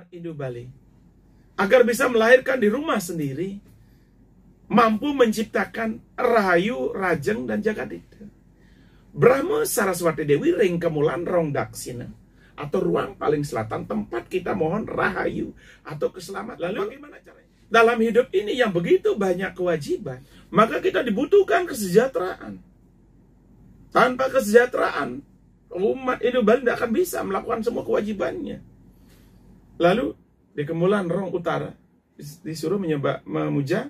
umat Indo Bali agar bisa melahirkan di rumah sendiri, mampu menciptakan Rahayu, Rajeng, dan Jagadita. Brahma Saraswati Dewi ring kemulan rong daksina, atau ruang paling selatan, tempat kita mohon Rahayu atau keselamatan. Lalu bagaimana caranya? Dalam hidup ini yang begitu banyak kewajiban, maka kita dibutuhkan kesejahteraan. Tanpa kesejahteraan, umat Indo Bali tidak akan bisa melakukan semua kewajibannya. Lalu di kemulan rong utara disuruh memuja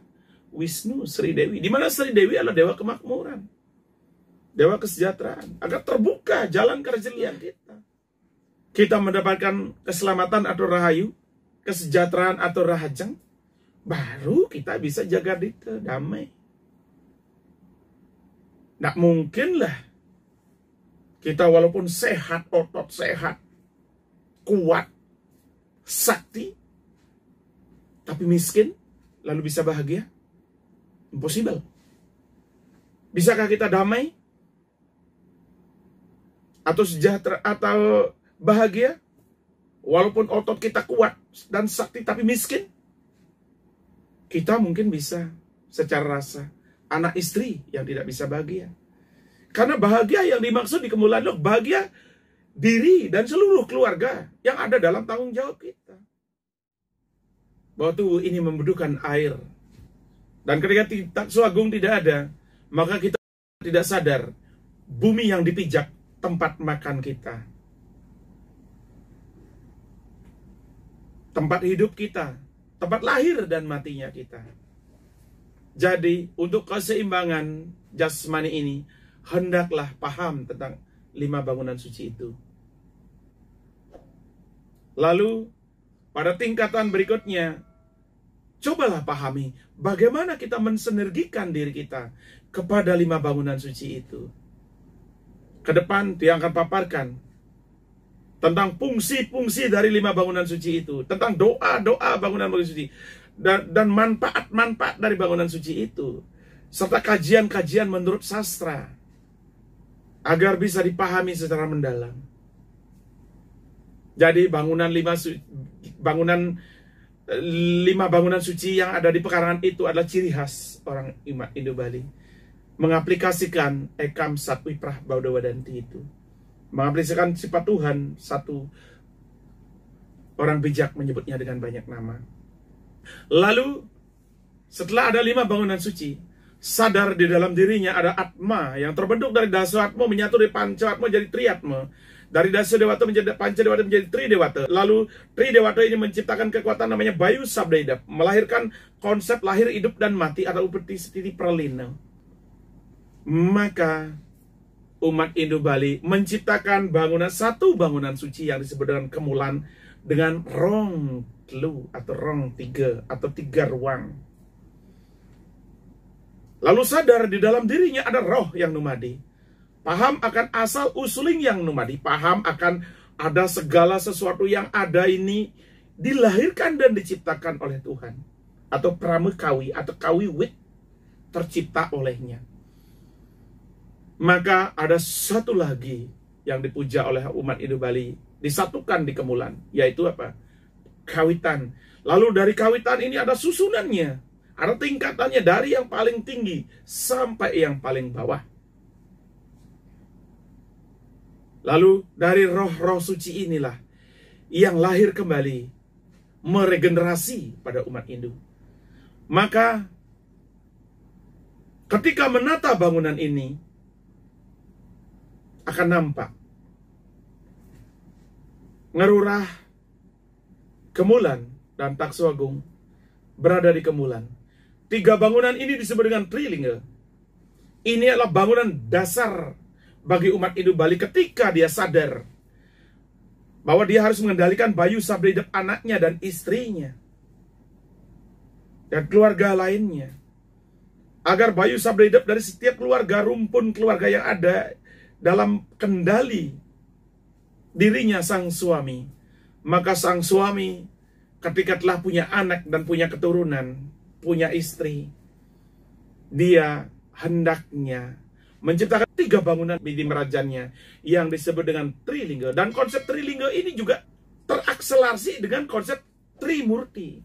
Wisnu Sri Dewi, di mana Sri Dewi adalah dewa kemakmuran, dewa kesejahteraan, agar terbuka jalan kerjelian kita. Kita mendapatkan keselamatan atau Rahayu, kesejahteraan atau Rahajeng, baru kita bisa Jagadita, damai. Nggak mungkinlah kita walaupun sehat, otot sehat, kuat, sakti, tapi miskin, lalu bisa bahagia? Impossible. Bisakah kita damai? Atau sejahtera, atau bahagia? Walaupun otot kita kuat dan sakti, tapi miskin? Kita mungkin bisa secara rasa. Anak istri yang tidak bisa bahagia. Karena bahagia yang dimaksud di kemulan loh, bahagia diri dan seluruh keluarga yang ada dalam tanggung jawab kita. Bahwa tubuh ini membutuhkan air. Dan ketika Taksu Agung tidak ada, maka kita tidak sadar bumi yang dipijak tempat makan kita, tempat hidup kita, tempat lahir dan matinya kita. Jadi untuk keseimbangan jasmani ini, hendaklah paham tentang 5 bangunan suci itu. Lalu pada tingkatan berikutnya, cobalah pahami bagaimana kita mensinergikan diri kita kepada 5 bangunan suci itu. Ke depan dia akan paparkan tentang fungsi-fungsi dari 5 bangunan suci itu, tentang doa-doa bangunan suci, dan manfaat-manfaat dari bangunan suci itu, serta kajian-kajian menurut sastra, agar bisa dipahami secara mendalam. Jadi bangunan 5 bangunan suci yang ada di pekarangan itu adalah ciri khas orang umat Indo Bali. Mengaplikasikan Ekam Satwiprah Baudawadanti itu. Mengaplikasikan sifat Tuhan satu. Orang bijak menyebutnya dengan banyak nama. Lalu setelah ada 5 bangunan suci, sadar di dalam dirinya ada Atma yang terbentuk dari Dasa Atma menyatu dari Panca Atma jadi Triatma. Dari Dasa Dewata menjadi Panca Dewata menjadi Tri Dewata. Lalu Tri Dewata ini menciptakan kekuatan namanya Bayu Sabdaidap, melahirkan konsep lahir, hidup, dan mati atau upeti stiti pralina. Maka umat Indo Bali menciptakan satu bangunan suci yang disebut dengan kemulan dengan rong telu atau rong 3 atau 3 ruang. Lalu sadar di dalam dirinya ada roh yang numadi. Paham akan asal usuling yang numadi. Paham akan ada segala sesuatu yang ada ini dilahirkan dan diciptakan oleh Tuhan. Atau pramekawi atau kawiwit tercipta olehnya. Maka ada satu lagi yang dipuja oleh umat Indo Bali, disatukan di kemulan, yaitu apa? Kawitan. Lalu dari kawitan ini ada susunannya. Ada tingkatannya dari yang paling tinggi sampai yang paling bawah. Lalu dari roh-roh suci inilah yang lahir kembali, meregenerasi pada umat Hindu. Maka ketika menata bangunan ini, akan nampak Ngerurah, Kemulan, dan Taksu Agung berada di kemulan. 3 bangunan ini disebut dengan Trilingga. Ini adalah bangunan dasar bagi umat Indo Bali ketika dia sadar bahwa dia harus mengendalikan Bayu Sabdaidap, anaknya dan istrinya dan keluarga lainnya, agar Bayu Sabdaidap dari setiap keluarga, rumpun keluarga yang ada dalam kendali dirinya sang suami. Maka sang suami ketika telah punya anak dan punya keturunan, punya istri, dia hendaknya menciptakan 3 bangunan di merajannya yang disebut dengan Trilingga. Dan konsep Trilingga ini juga terakses akselerasi dengan konsep Trimurti.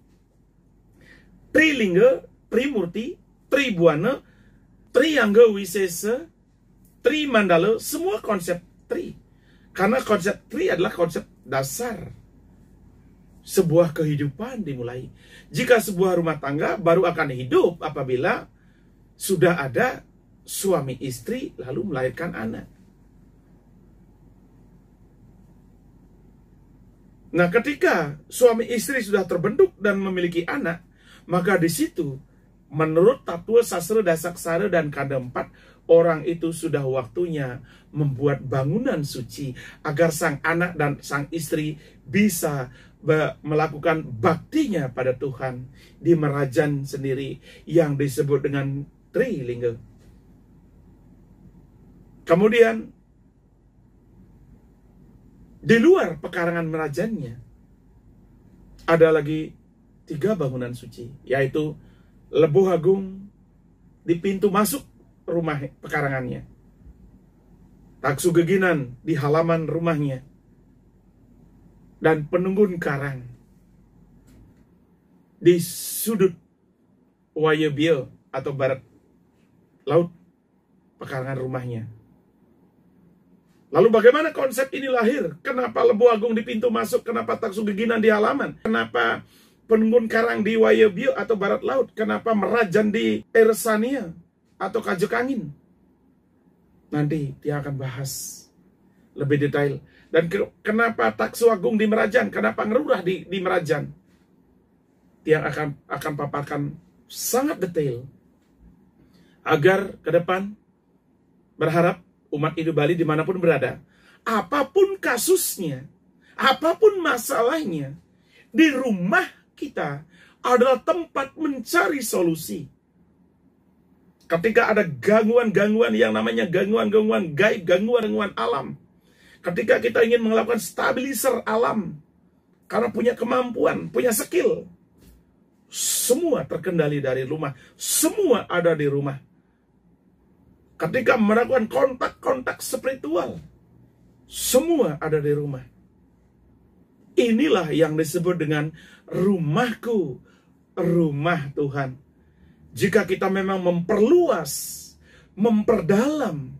Trilingga, Trimurti, Tribuana, Triangga Wisesa, Trimandala, semua konsep Tri. Karena konsep Tri adalah konsep dasar sebuah kehidupan dimulai. Jika sebuah rumah tangga baru akan hidup apabila sudah ada suami istri lalu melahirkan anak. Nah, ketika suami istri sudah terbentuk dan memiliki anak, maka di situ menurut Tatua Sastra Dasaksara dan Kanda 4, orang itu sudah waktunya membuat bangunan suci agar sang anak dan sang istri bisa melakukan baktinya pada Tuhan di Merajan sendiri yang disebut dengan Trilingga. Kemudian di luar pekarangan Merajannya ada lagi 3 bangunan suci, yaitu Leboh Agung di pintu masuk rumah pekarangannya, Taksu Geginan di halaman rumahnya, dan Penunggun Karang di sudut Wayebio atau barat laut pekarangan rumahnya. Lalu bagaimana konsep ini lahir? Kenapa Leboh Agung di pintu masuk? Kenapa Taksu Geginan di halaman? Kenapa Penunggun Karang di Wayebio atau barat laut? Kenapa Merajan di Ersania atau Kajek Angin? Nanti dia akan bahas lebih detail. Dan kenapa Taksu Agung di Merajan? Kenapa Ngerurah di Merajan? Dia akan paparkan sangat detail. Agar ke depan berharap umat Hindu Bali dimanapun berada, apapun kasusnya, apapun masalahnya, di rumah kita adalah tempat mencari solusi. Ketika ada gangguan-gangguan yang namanya gangguan-gangguan gaib, gangguan-gangguan alam, ketika kita ingin melakukan stabilizer alam, karena punya kemampuan, punya skill, semua terkendali dari rumah, semua ada di rumah. Ketika melakukan kontak-kontak spiritual, semua ada di rumah. Inilah yang disebut dengan rumahku, rumah Tuhan. Jika kita memang memperluas, memperdalam,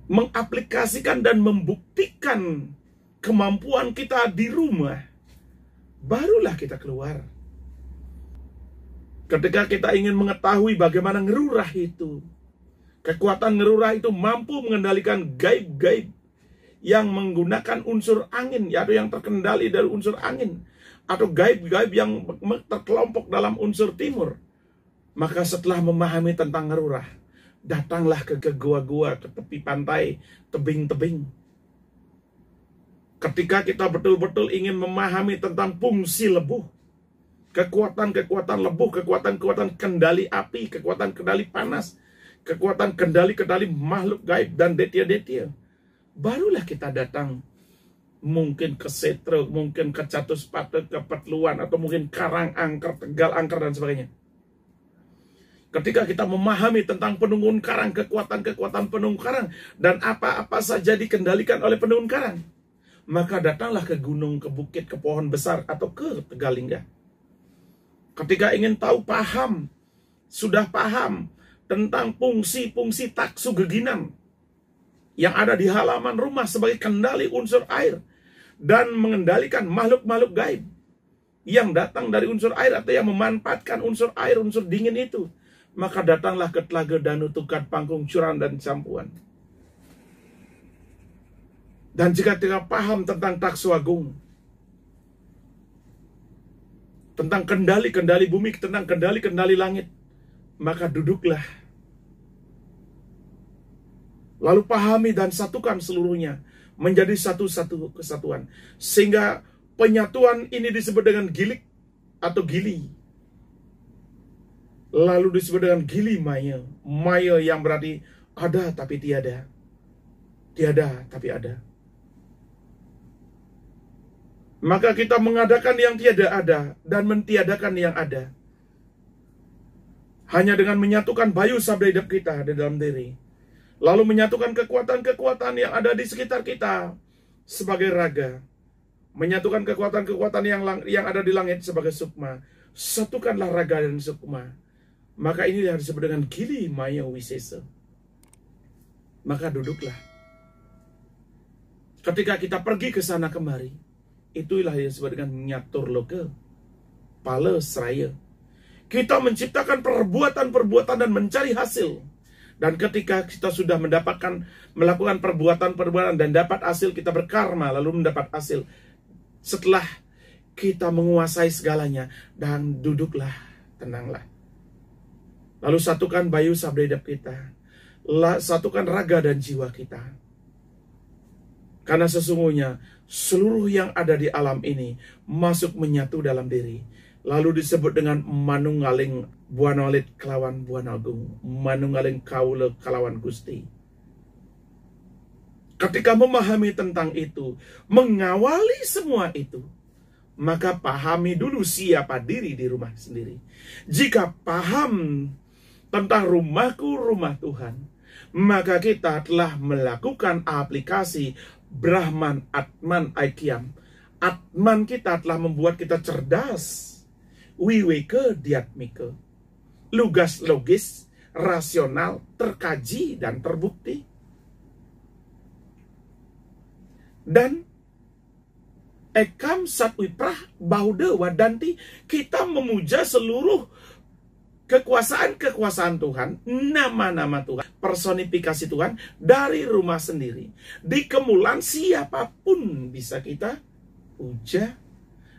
mengaplikasikan dan membuktikan kemampuan kita di rumah, barulah kita keluar. Ketika kita ingin mengetahui bagaimana Ngerurah itu, kekuatan Ngerurah itu mampu mengendalikan gaib-gaib yang menggunakan unsur angin, atau yang terkendali dari unsur angin, atau gaib-gaib yang terkelompok dalam unsur timur. Maka setelah memahami tentang Ngerurah, datanglah ke gua-gua, ke tepi pantai, tebing-tebing. Ketika kita betul-betul ingin memahami tentang fungsi lebuh, kekuatan-kekuatan lebuh, kekuatan-kekuatan kendali api, kekuatan kendali panas, kekuatan kendali-kendali makhluk gaib dan detia-detia, barulah kita datang mungkin ke Setre, mungkin ke Catuspata, ke Petluan, atau mungkin Karang Angker, Tegal Angker, dan sebagainya. Ketika kita memahami tentang Penunggun Karang, kekuatan-kekuatan Penunggun Karang, dan apa-apa saja dikendalikan oleh Penunggun Karang, maka datanglah ke gunung, ke bukit, ke pohon besar, atau ke Tegalingga. Ketika ingin tahu, sudah paham tentang fungsi-fungsi Taksu Geginan yang ada di halaman rumah sebagai kendali unsur air dan mengendalikan makhluk-makhluk gaib yang datang dari unsur air atau yang memanfaatkan unsur air, unsur dingin itu, maka datanglah ke Telaga Danu, Tukat, Pangkung, Curan, dan Campuan. Dan jika tidak paham tentang Taksu Agung, tentang kendali-kendali bumi, tentang kendali-kendali langit, maka duduklah. Lalu pahami dan satukan seluruhnya menjadi satu-satu kesatuan. Sehingga penyatuan ini disebut dengan gilik atau gili. Lalu disebut dengan gili maya. Maya yang berarti ada tapi tiada. Tiada tapi ada. Maka kita mengadakan yang tiada ada dan mentiadakan yang ada. Hanya dengan menyatukan bayu sabda hidup kita di dalam diri. Lalu menyatukan kekuatan-kekuatan yang ada di sekitar kita sebagai raga. menyatukan kekuatan-kekuatan yang ada di langit sebagai sukma. Satukanlah raga dan sukma. Maka ini yang disebut dengan gili maya wisesa. Maka duduklah. Ketika kita pergi ke sana kemari, itulah yang disebut dengan nyatur loke, pala seraya. Kita menciptakan perbuatan-perbuatan dan mencari hasil. Dan ketika kita sudah melakukan perbuatan-perbuatan dan dapat hasil, kita berkarma lalu mendapat hasil. Setelah kita menguasai segalanya, dan duduklah, tenanglah. Lalu satukan bayu sabda hidup kita. Satukan raga dan jiwa kita. Karena sesungguhnya seluruh yang ada di alam ini masuk menyatu dalam diri. Lalu disebut dengan manunggaling buana alit kelawan buana agung, manunggaling kaula kelawan Gusti. Ketika memahami tentang itu, mengawali semua itu, maka pahami dulu siapa diri di rumah sendiri. Jika paham tentang rumahku, rumah Tuhan, maka kita telah melakukan aplikasi Brahman, Atman, Aikyam. Atman kita telah membuat kita cerdas, wiweke, diatmike, lugas, logis, rasional, terkaji, dan terbukti. Dan Ekam Satwiprah Baude Wadanti, kita memuja seluruh kekuasaan Tuhan, nama-nama Tuhan, personifikasi Tuhan dari rumah sendiri. Di Kemulan siapapun bisa kita puja.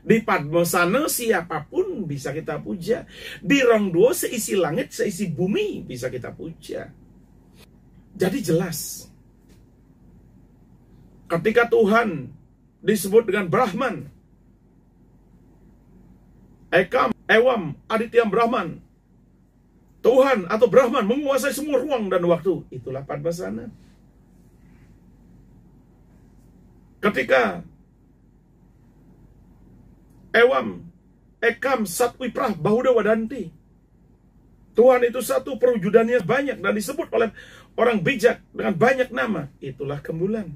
Di Padmosana siapapun bisa kita puja. Di Rongduo seisi langit, seisi bumi bisa kita puja. Jadi jelas, ketika Tuhan disebut dengan Brahman, Ekam, Ewam, Adityam Brahman, Tuhan atau Brahman menguasai semua ruang dan waktu. Itulah Padmasana. Ketika Ewam, Ekam, Satwiprah, Bahuda Wadanti, Tuhan itu satu, perwujudannya banyak dan disebut oleh orang bijak dengan banyak nama. Itulah Kemulan.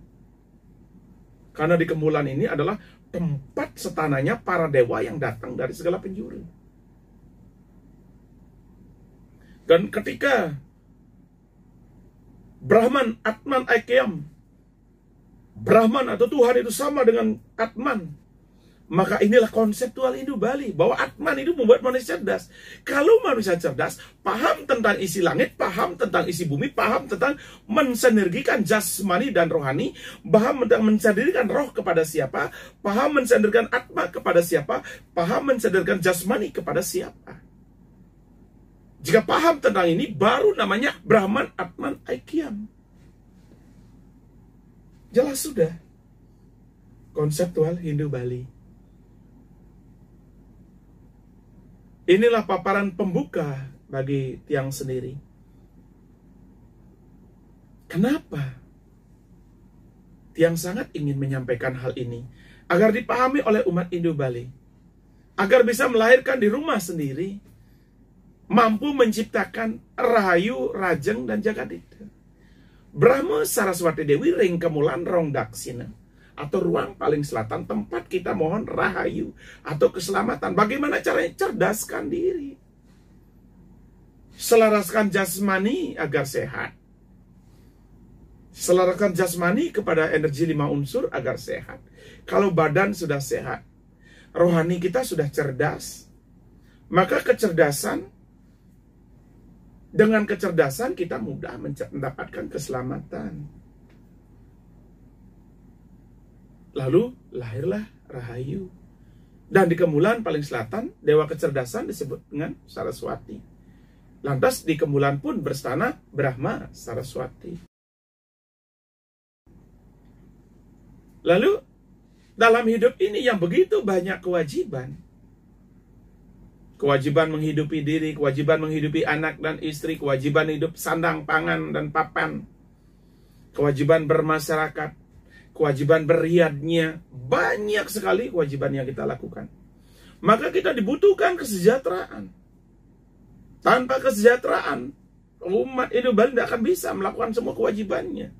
Karena di Kemulan ini adalah tempat setananya para dewa yang datang dari segala penjuru. Dan ketika Brahman, Atman, Aikyam, Brahman atau Tuhan itu sama dengan Atman, maka inilah konseptual Hindu Bali, bahwa Atman itu membuat manusia cerdas. Kalau manusia cerdas, paham tentang isi langit, paham tentang isi bumi, paham tentang mensinergikan jasmani dan rohani, paham tentang mensinergikan roh kepada siapa, paham mensinergikan Atma kepada siapa, paham mensinergikan jasmani kepada siapa. Jika paham tentang ini, baru namanya Brahman, Atman, Aikyam. Jelas sudah. Konseptual Hindu Bali. Inilah paparan pembuka bagi tiang sendiri. Kenapa tiang sangat ingin menyampaikan hal ini? Agar dipahami oleh umat Hindu Bali. Agar bisa melahirkan di rumah sendiri, mampu menciptakan Rahayu, Rajeng, dan Jagadita. Brahma Saraswati Dewi ring Kemulan rong daksina, atau ruang paling selatan, tempat kita mohon Rahayu atau keselamatan. Bagaimana caranya? Cerdaskan diri, selaraskan jasmani agar sehat, selaraskan jasmani kepada energi 5 unsur agar sehat. Kalau badan sudah sehat, rohani kita sudah cerdas, maka dengan kecerdasan kita mudah mendapatkan keselamatan. Lalu lahirlah Rahayu. Dan di Kemulan paling selatan, dewa kecerdasan disebut dengan Saraswati. Lantas di Kemulan pun berstana Brahma Saraswati. Lalu dalam hidup ini yang begitu banyak kewajiban. Kewajiban menghidupi diri, kewajiban menghidupi anak dan istri, kewajiban hidup sandang, pangan, dan papan, kewajiban bermasyarakat, kewajiban beriadnya, banyak sekali kewajiban yang kita lakukan. Maka kita dibutuhkan kesejahteraan. Tanpa kesejahteraan, umat Hindu Bali tidak akan bisa melakukan semua kewajibannya.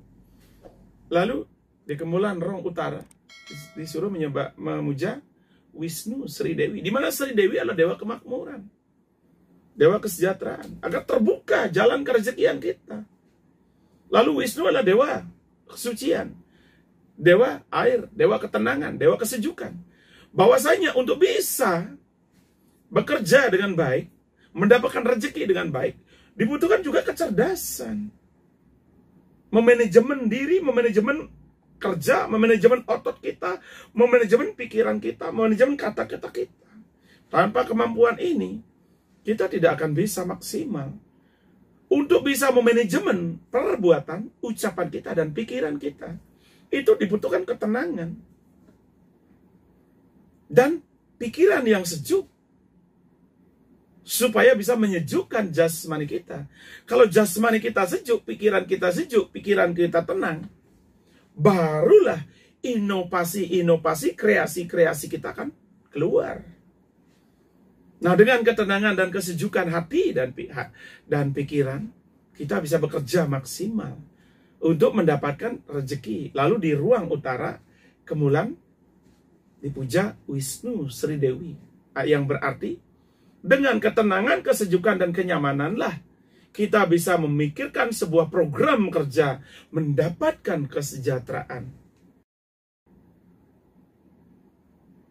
Lalu di Kemulan Rong Utara, disuruh memuja Wisnu Sri Dewi. Di mana Sri Dewi adalah dewa kemakmuran, dewa kesejahteraan, agar terbuka jalan kerezekian kita. Lalu Wisnu adalah dewa kesucian, dewa air, dewa ketenangan, dewa kesejukan. Bahwasanya untuk bisa bekerja dengan baik, mendapatkan rezeki dengan baik, dibutuhkan juga kecerdasan. Memanajemen diri, memanajemen kerja, memanajemen otot kita, memanajemen pikiran kita, memanajemen kata-kata kita. Tanpa kemampuan ini, kita tidak akan bisa maksimal. Untuk bisa memanajemen perbuatan, ucapan kita, dan pikiran kita, itu dibutuhkan ketenangan. Dan pikiran yang sejuk, supaya bisa menyejukkan jasmani kita. Kalau jasmani kita sejuk, pikiran kita tenang, barulah inovasi-inovasi, kreasi-kreasi kita akan keluar. Nah, dengan ketenangan dan kesejukan hati dan pikiran, kita bisa bekerja maksimal untuk mendapatkan rezeki. Lalu di ruang utara, kemulan dipuja Wisnu Sri Dewi, yang berarti dengan ketenangan, kesejukan, dan kenyamananlah kita bisa memikirkan sebuah program kerja, mendapatkan kesejahteraan.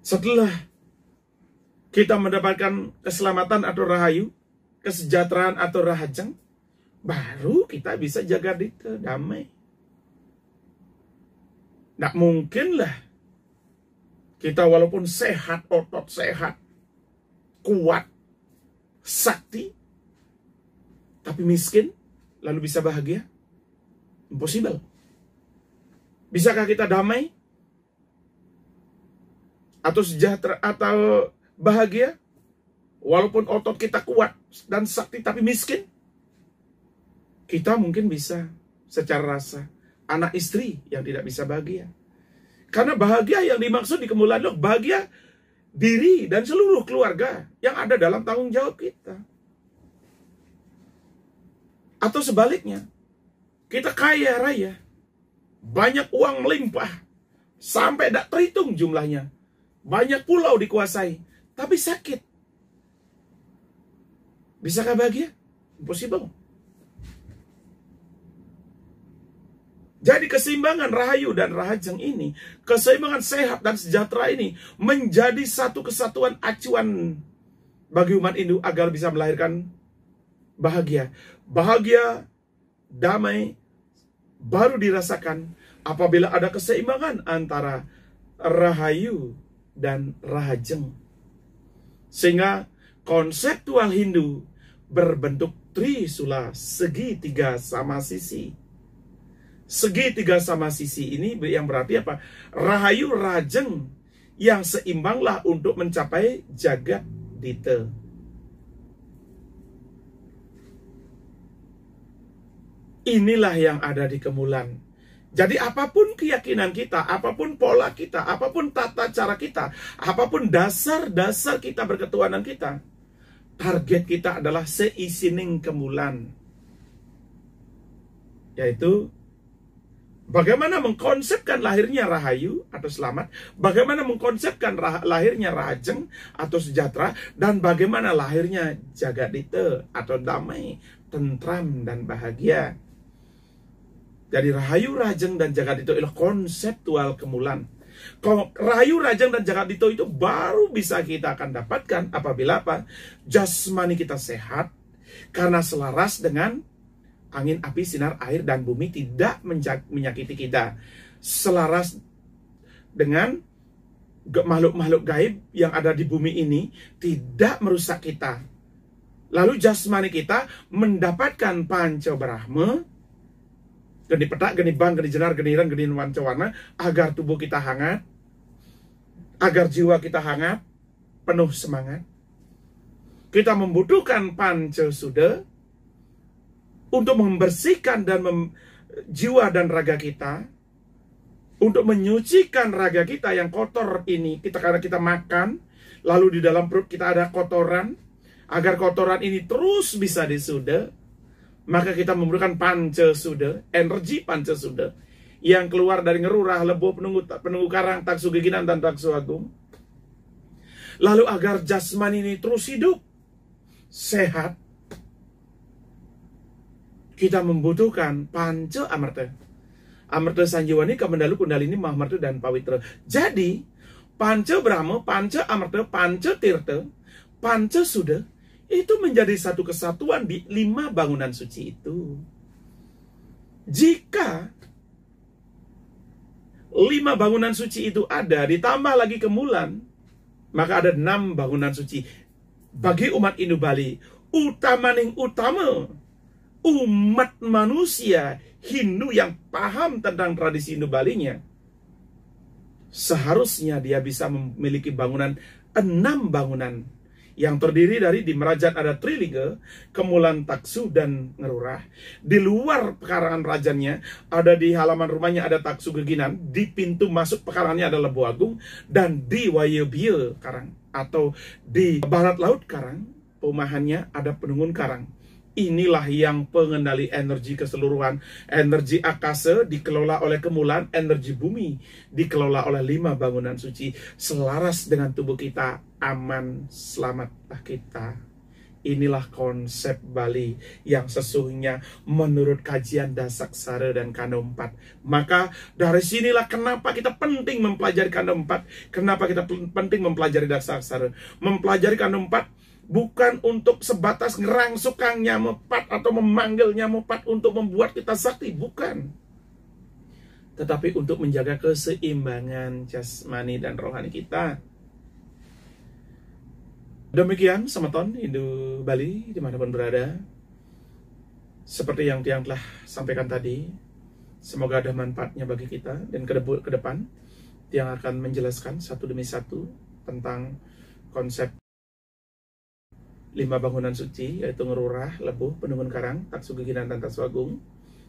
Setelah kita mendapatkan keselamatan atau rahayu, kesejahteraan atau rahajeng, baru kita bisa jaga dite, damai. Nggak mungkinlah kita walaupun sehat, otot sehat, kuat, sakti, tapi miskin, lalu bisa bahagia? Impossible. Bisakah kita damai? Atau sejahtera, atau bahagia? Walaupun otot kita kuat dan sakti, tapi miskin? Kita mungkin bisa secara rasa. Anak istri yang tidak bisa bahagia. Karena bahagia yang dimaksud di kemuliaan Allah, bahagia diri dan seluruh keluarga yang ada dalam tanggung jawab kita. Atau sebaliknya, kita kaya raya, banyak uang melimpah, sampai tidak terhitung jumlahnya, banyak pulau dikuasai, tapi sakit. Bisakah bahagia? Impossible. Jadi keseimbangan rahayu dan rahajeng ini, keseimbangan sehat dan sejahtera ini menjadi satu kesatuan acuan bagi umat Hindu agar bisa melahirkan bahagia. Bahagia, damai, baru dirasakan apabila ada keseimbangan antara rahayu dan rahajeng. Sehingga konseptual Hindu berbentuk trisula, segitiga sama sisi. Segitiga sama sisi ini yang berarti apa? Rahayu rajeng yang seimbanglah untuk mencapai jagat dite. Inilah yang ada di kemulan. Jadi apapun keyakinan kita, apapun pola kita, apapun tata cara kita, apapun dasar-dasar kita berketuhanan kita, target kita adalah seisining kemulan. Yaitu bagaimana mengkonsepkan lahirnya rahayu atau selamat, bagaimana mengkonsepkan lahirnya rahajeng atau sejahtera, dan bagaimana lahirnya jagadita atau damai, tentram, dan bahagia. Jadi rahayu, rahajeng, dan jagadita adalah konseptual kemulan. Rahayu, rahajeng, dan jagadita itu baru bisa kita akan dapatkan apabila apa? Jasmani kita sehat, karena selaras dengan angin, api, sinar, air, dan bumi tidak menyakiti kita. Selaras dengan makhluk-makhluk gaib yang ada di bumi ini tidak merusak kita. Lalu jasmani kita mendapatkan panca brahma, geni petak, geni bang, geni jenar, geni ireng, geni wancawana, agar tubuh kita hangat, agar jiwa kita hangat, penuh semangat. Kita membutuhkan panca suda untuk membersihkan dan jiwa dan raga kita, untuk menyucikan raga kita yang kotor ini, karena kita makan, lalu di dalam perut kita ada kotoran, agar kotoran ini terus bisa disuda, maka kita membutuhkan panca suda, energi panca suda, yang keluar dari ngerurah, lebo, penunggu karang, taksu geginan, dan taksu agung. Lalu agar jasmani ini terus hidup, sehat, kita membutuhkan panca amarta. Amarta sanjiwani kemendalu kundalini mahamarta dan pawitra. Jadi, panca Brahma, panca amarta, panca tirta, panca suda, itu menjadi satu kesatuan di 5 bangunan suci itu. Jika 5 bangunan suci itu ada, ditambah lagi kemulan, maka ada 6 bangunan suci. Bagi umat Hindu Bali, utamaning utama, umat manusia Hindu yang paham tentang tradisi Hindu Balinya, seharusnya dia bisa memiliki bangunan 6 bangunan yang terdiri dari di Merajat ada Trilinga, Kemulan, Taksu, dan Ngerurah. Di luar pekarangan rajanya, ada di halaman rumahnya ada Taksu Geginan, di pintu masuk pekarangannya ada Lebu Agung, dan di Wayebia Karang, atau di barat laut Karang, perumahannya ada Penungun Karang. Inilah yang pengendali energi keseluruhan. Energi akasa dikelola oleh Kemulan, energi bumi dikelola oleh 5 bangunan suci. Selaras dengan tubuh kita, aman, selamatlah kita. Inilah konsep Bali yang sesungguhnya menurut kajian Dasaksara dan Kanda 4. Maka dari sinilah kenapa kita penting mempelajari Kanda 4. Kenapa kita penting mempelajari Dasaksara. Mempelajari Kanda 4 bukan untuk sebatas ngerangsukang nyamepat atau memanggil nyamepat untuk membuat kita sakti, bukan. Tetapi untuk menjaga keseimbangan jasmani dan rohani kita. Demikian Semeton Hindu Bali dimanapun berada. Seperti yang Tiang telah sampaikan tadi, semoga ada manfaatnya bagi kita. Dan ke depan Tiang akan menjelaskan satu demi satu tentang konsep 5 bangunan suci, yaitu Ngerurah, Lebuh, Penungun Karang, Taksu Geginan, dan Taksu Agung.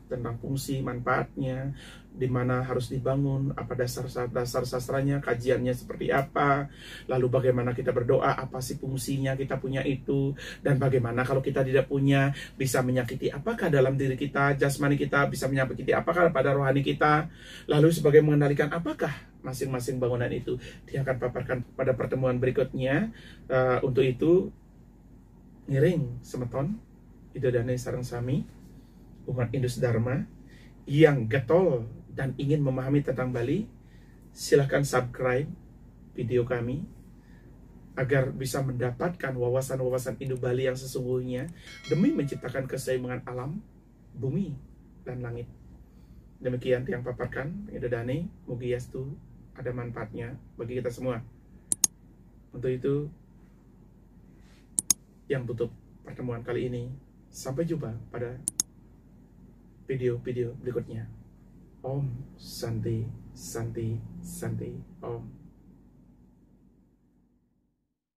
Tentang fungsi, manfaatnya, di mana harus dibangun, apa dasar sastranya, kajiannya seperti apa, lalu bagaimana kita berdoa, apa sih fungsinya kita punya itu, dan bagaimana kalau kita tidak punya, bisa menyakiti apakah dalam diri kita, jasmani kita, bisa menyakiti apakah pada rohani kita, lalu sebagai mengendalikan apakah masing-masing bangunan itu. Dia akan paparkan pada pertemuan berikutnya. Untuk itu, ngiring Semeton Idodane sareng sami umat Indus Dharma yang getol dan ingin memahami tentang Bali, silahkan subscribe video kami agar bisa mendapatkan wawasan-wawasan Hindu Bali yang sesungguhnya demi menciptakan keseimbangan alam, bumi, dan langit. Demikian yang paparkan Idodane, mugi yastu ada manfaatnya bagi kita semua. Untuk itu yang tutup pertemuan kali ini. Sampai jumpa pada video-video berikutnya. Om Santi Santi Santi Om.